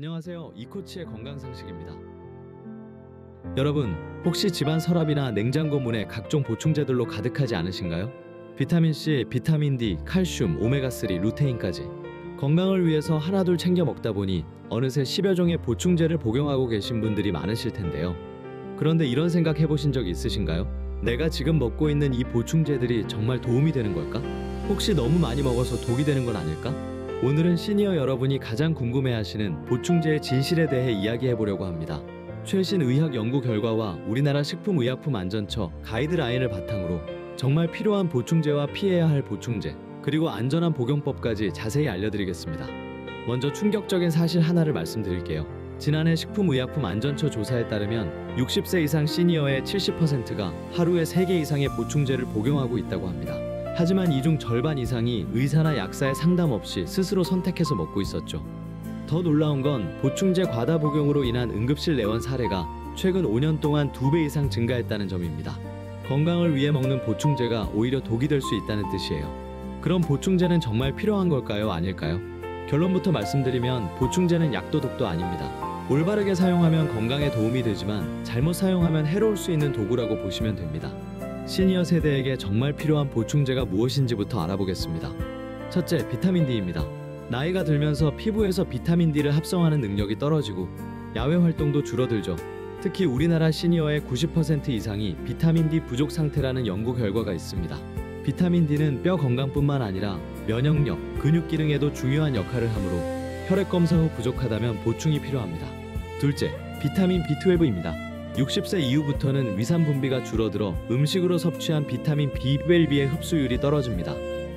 안녕하세요. 이코치의 건강상식입니다. 여러분, 혹시 집안 서랍이나 냉장고 문에 각종 보충제들로 가득하지 않으신가요? 비타민C, 비타민D, 칼슘, 오메가3, 루테인까지 건강을 위해서 하나둘 챙겨 먹다 보니 어느새 10여 종의 보충제를 복용하고 계신 분들이 많으실 텐데요. 그런데 이런 생각 해보신 적 있으신가요? 내가 지금 먹고 있는 이 보충제들이 정말 도움이 되는 걸까? 혹시 너무 많이 먹어서 독이 되는 건 아닐까? 오늘은 시니어 여러분이 가장 궁금해하시는 보충제의 진실에 대해 이야기해보려고 합니다. 최신 의학 연구 결과와 우리나라 식품의약품안전처 가이드라인을 바탕으로 정말 필요한 보충제와 피해야 할 보충제, 그리고 안전한 복용법까지 자세히 알려드리겠습니다. 먼저 충격적인 사실 하나를 말씀드릴게요. 지난해 식품의약품안전처 조사에 따르면 60세 이상 시니어의 70%가 하루에 3개 이상의 보충제를 복용하고 있다고 합니다. 하지만 이 중 절반 이상이 의사나 약사의 상담 없이 스스로 선택해서 먹고 있었죠. 더 놀라운 건 보충제 과다 복용으로 인한 응급실 내원 사례가 최근 5년 동안 2배 이상 증가했다는 점입니다. 건강을 위해 먹는 보충제가 오히려 독이 될 수 있다는 뜻이에요. 그럼 보충제는 정말 필요한 걸까요? 아닐까요? 결론부터 말씀드리면 보충제는 약도 독도 아닙니다. 올바르게 사용하면 건강에 도움이 되지만 잘못 사용하면 해로울 수 있는 도구라고 보시면 됩니다. 시니어 세대에게 정말 필요한 보충제가 무엇인지부터 알아보겠습니다. 첫째, 비타민 D입니다. 나이가 들면서 피부에서 비타민 D를 합성하는 능력이 떨어지고 야외 활동도 줄어들죠. 특히 우리나라 시니어의 90% 이상이 비타민 D 부족 상태라는 연구 결과가 있습니다. 비타민 D는 뼈 건강뿐만 아니라 면역력, 근육 기능에도 중요한 역할을 하므로 혈액 검사 후 부족하다면 보충이 필요합니다. 둘째, 비타민 B12입니다. 60세 이후부터는 위산 분비가 줄어들어 음식으로 섭취한 비타민 B12의 흡수율이 떨어집니다.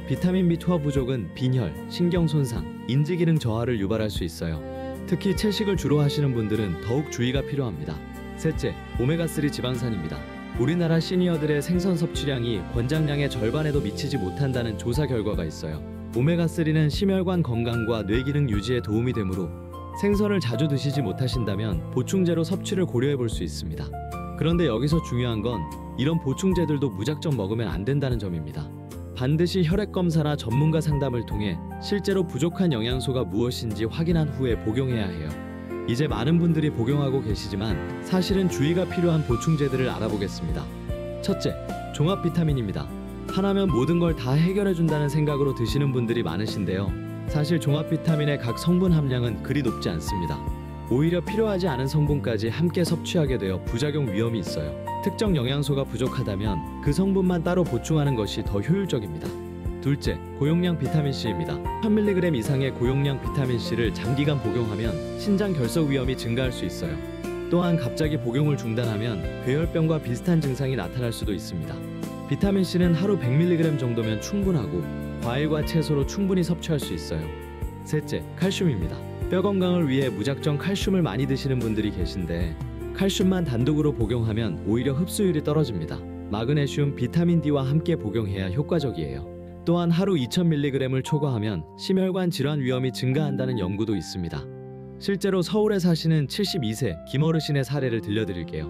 비타민 B12 부족은 빈혈, 신경 손상, 인지 기능 저하를 유발할 수 있어요. 특히 채식을 주로 하시는 분들은 더욱 주의가 필요합니다. 셋째, 오메가3 지방산입니다. 우리나라 시니어들의 생선 섭취량이 권장량의 절반에도 미치지 못한다는 조사 결과가 있어요. 오메가3는 심혈관 건강과 뇌 기능 유지에 도움이 되므로 생선을 자주 드시지 못하신다면 보충제로 섭취를 고려해 볼 수 있습니다. 그런데 여기서 중요한 건 이런 보충제들도 무작정 먹으면 안 된다는 점입니다. 반드시 혈액 검사나 전문가 상담을 통해 실제로 부족한 영양소가 무엇인지 확인한 후에 복용해야 해요. 이제 많은 분들이 복용하고 계시지만 사실은 주의가 필요한 보충제들을 알아보겠습니다. 첫째, 종합 비타민입니다. 하나면 모든 걸 다 해결해 준다는 생각으로 드시는 분들이 많으신데요. 사실 종합 비타민의 각 성분 함량은 그리 높지 않습니다. 오히려 필요하지 않은 성분까지 함께 섭취하게 되어 부작용 위험이 있어요. 특정 영양소가 부족하다면 그 성분만 따로 보충하는 것이 더 효율적입니다. 둘째, 고용량 비타민C입니다. 1000mg 이상의 고용량 비타민C를 장기간 복용하면 신장 결석 위험이 증가할 수 있어요. 또한 갑자기 복용을 중단하면 괴혈병과 비슷한 증상이 나타날 수도 있습니다. 비타민C는 하루 100mg 정도면 충분하고 과일과 채소로 충분히 섭취할 수 있어요. 셋째, 칼슘입니다. 뼈 건강을 위해 무작정 칼슘을 많이 드시는 분들이 계신데 칼슘만 단독으로 복용하면 오히려 흡수율이 떨어집니다. 마그네슘, 비타민 D와 함께 복용해야 효과적이에요. 또한 하루 2000mg을 초과하면 심혈관 질환 위험이 증가한다는 연구도 있습니다. 실제로 서울에 사시는 72세 김어르신의 사례를 들려드릴게요.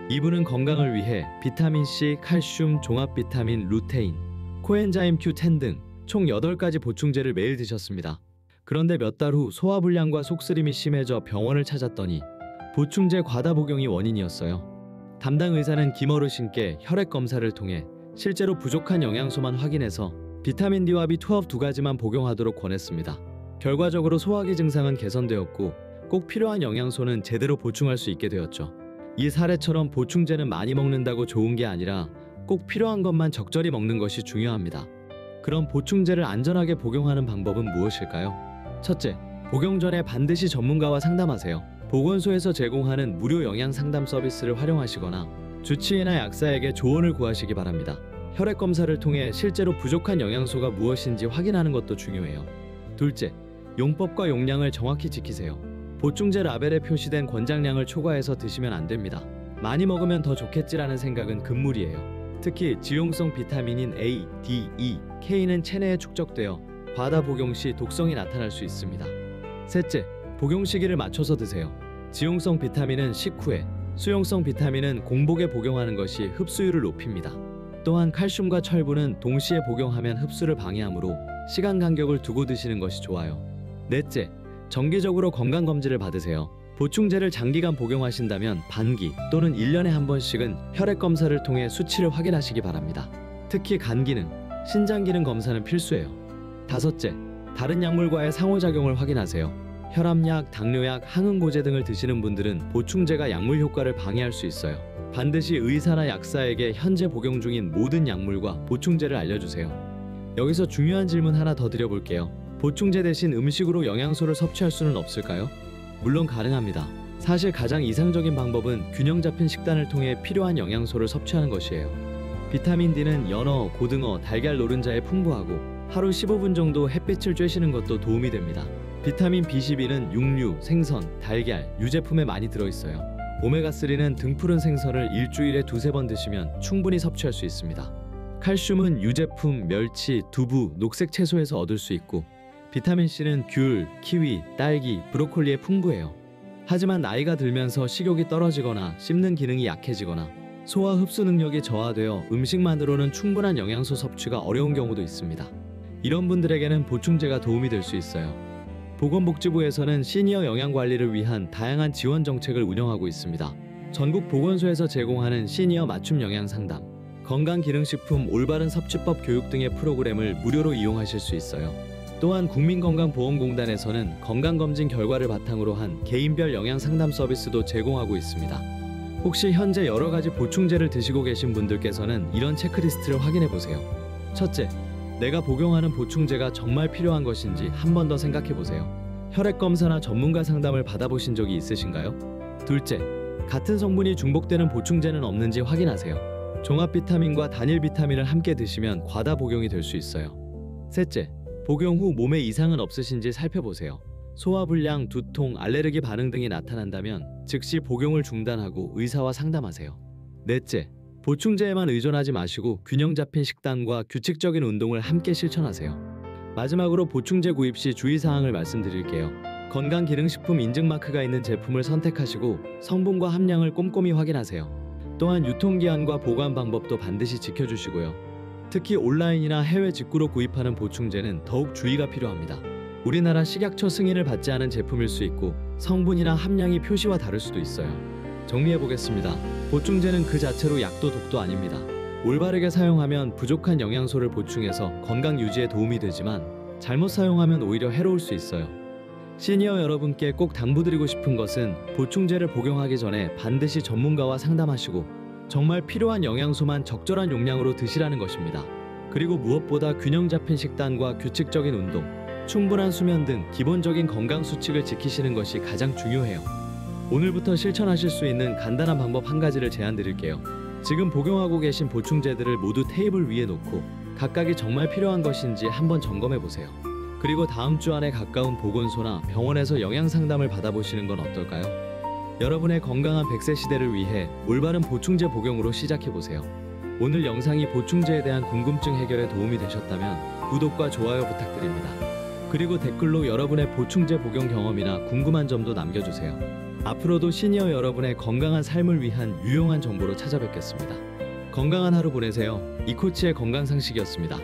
이분은 건강을 위해 비타민C, 칼슘, 종합 비타민, 루테인, 코엔자임 Q10 등 총 8가지 보충제를 매일 드셨습니다. 그런데 몇 달 후 소화불량과 속쓰림이 심해져 병원을 찾았더니 보충제 과다 복용이 원인이었어요. 담당 의사는 김어르신께 혈액 검사를 통해 실제로 부족한 영양소만 확인해서 비타민 D와 B12 두 가지만 복용하도록 권했습니다. 결과적으로 소화기 증상은 개선되었고 꼭 필요한 영양소는 제대로 보충할 수 있게 되었죠. 이 사례처럼 보충제는 많이 먹는다고 좋은 게 아니라 꼭 필요한 것만 적절히 먹는 것이 중요합니다. 그럼 보충제를 안전하게 복용하는 방법은 무엇일까요? 첫째, 복용 전에 반드시 전문가와 상담하세요. 보건소에서 제공하는 무료 영양 상담 서비스를 활용하시거나 주치의나 약사에게 조언을 구하시기 바랍니다. 혈액 검사를 통해 실제로 부족한 영양소가 무엇인지 확인하는 것도 중요해요. 둘째, 용법과 용량을 정확히 지키세요. 보충제 라벨에 표시된 권장량을 초과해서 드시면 안 됩니다. 많이 먹으면 더 좋겠지라는 생각은 금물이에요. 특히 지용성 비타민인 A, D, E, K는 체내에 축적되어 과다 복용 시 독성이 나타날 수 있습니다. 셋째, 복용 시기를 맞춰서 드세요. 지용성 비타민은 식후에, 수용성 비타민은 공복에 복용하는 것이 흡수율을 높입니다. 또한 칼슘과 철분은 동시에 복용하면 흡수를 방해하므로 시간 간격을 두고 드시는 것이 좋아요. 넷째, 정기적으로 건강검진을 받으세요. 보충제를 장기간 복용하신다면 반기 또는 1년에 한 번씩은 혈액검사를 통해 수치를 확인하시기 바랍니다. 특히 간기능, 신장기능 검사는 필수예요. 다섯째, 다른 약물과의 상호작용을 확인하세요. 혈압약, 당뇨약, 항응고제 등을 드시는 분들은 보충제가 약물 효과를 방해할 수 있어요. 반드시 의사나 약사에게 현재 복용 중인 모든 약물과 보충제를 알려주세요. 여기서 중요한 질문 하나 더 드려볼게요. 보충제 대신 음식으로 영양소를 섭취할 수는 없을까요? 물론 가능합니다. 사실 가장 이상적인 방법은 균형 잡힌 식단을 통해 필요한 영양소를 섭취하는 것이에요. 비타민 D는 연어, 고등어, 달걀 노른자에 풍부하고 하루 15분 정도 햇빛을 쬐시는 것도 도움이 됩니다. 비타민 B12는 육류, 생선, 달걀, 유제품에 많이 들어있어요. 오메가3는 등푸른 생선을 일주일에 2-3번 드시면 충분히 섭취할 수 있습니다. 칼슘은 유제품, 멸치, 두부, 녹색 채소에서 얻을 수 있고 비타민C는 귤, 키위, 딸기, 브로콜리에 풍부해요. 하지만 나이가 들면서 식욕이 떨어지거나 씹는 기능이 약해지거나 소화 흡수 능력이 저하되어 음식만으로는 충분한 영양소 섭취가 어려운 경우도 있습니다. 이런 분들에게는 보충제가 도움이 될 수 있어요. 보건복지부에서는 시니어 영양관리를 위한 다양한 지원 정책을 운영하고 있습니다. 전국 보건소에서 제공하는 시니어 맞춤 영양 상담, 건강기능식품 올바른 섭취법 교육 등의 프로그램을 무료로 이용하실 수 있어요. 또한 국민건강보험공단에서는 건강검진 결과를 바탕으로 한 개인별 영양상담 서비스도 제공하고 있습니다. 혹시 현재 여러 가지 보충제를 드시고 계신 분들께서는 이런 체크리스트를 확인해 보세요. 첫째, 내가 복용하는 보충제가 정말 필요한 것인지 한 번 더 생각해 보세요. 혈액검사나 전문가 상담을 받아보신 적이 있으신가요? 둘째, 같은 성분이 중복되는 보충제는 없는지 확인하세요. 종합 비타민과 단일 비타민을 함께 드시면 과다 복용이 될 수 있어요. 셋째, 복용 후 몸에 이상은 없으신지 살펴보세요. 소화불량, 두통, 알레르기 반응 등이 나타난다면 즉시 복용을 중단하고 의사와 상담하세요. 넷째, 보충제에만 의존하지 마시고 균형 잡힌 식단과 규칙적인 운동을 함께 실천하세요. 마지막으로 보충제 구입 시 주의사항을 말씀드릴게요. 건강기능식품 인증마크가 있는 제품을 선택하시고 성분과 함량을 꼼꼼히 확인하세요. 또한 유통기한과 보관 방법도 반드시 지켜주시고요. 특히 온라인이나 해외 직구로 구입하는 보충제는 더욱 주의가 필요합니다. 우리나라 식약처 승인을 받지 않은 제품일 수 있고 성분이나 함량이 표시와 다를 수도 있어요. 정리해보겠습니다. 보충제는 그 자체로 약도 독도 아닙니다. 올바르게 사용하면 부족한 영양소를 보충해서 건강 유지에 도움이 되지만 잘못 사용하면 오히려 해로울 수 있어요. 시니어 여러분께 꼭 당부드리고 싶은 것은 보충제를 복용하기 전에 반드시 전문가와 상담하시고 정말 필요한 영양소만 적절한 용량으로 드시라는 것입니다. 그리고 무엇보다 균형 잡힌 식단과 규칙적인 운동, 충분한 수면 등 기본적인 건강 수칙을 지키시는 것이 가장 중요해요. 오늘부터 실천하실 수 있는 간단한 방법 한 가지를 제안드릴게요. 지금 복용하고 계신 보충제들을 모두 테이블 위에 놓고 각각이 정말 필요한 것인지 한번 점검해 보세요. 그리고 다음 주 안에 가까운 보건소나 병원에서 영양 상담을 받아보시는 건 어떨까요? 여러분의 건강한 100세 시대를 위해 올바른 보충제 복용으로 시작해 보세요. 오늘 영상이 보충제에 대한 궁금증 해결에 도움이 되셨다면 구독과 좋아요 부탁드립니다. 그리고 댓글로 여러분의 보충제 복용 경험이나 궁금한 점도 남겨주세요. 앞으로도 시니어 여러분의 건강한 삶을 위한 유용한 정보로 찾아뵙겠습니다. 건강한 하루 보내세요. 이코치의 건강상식이었습니다.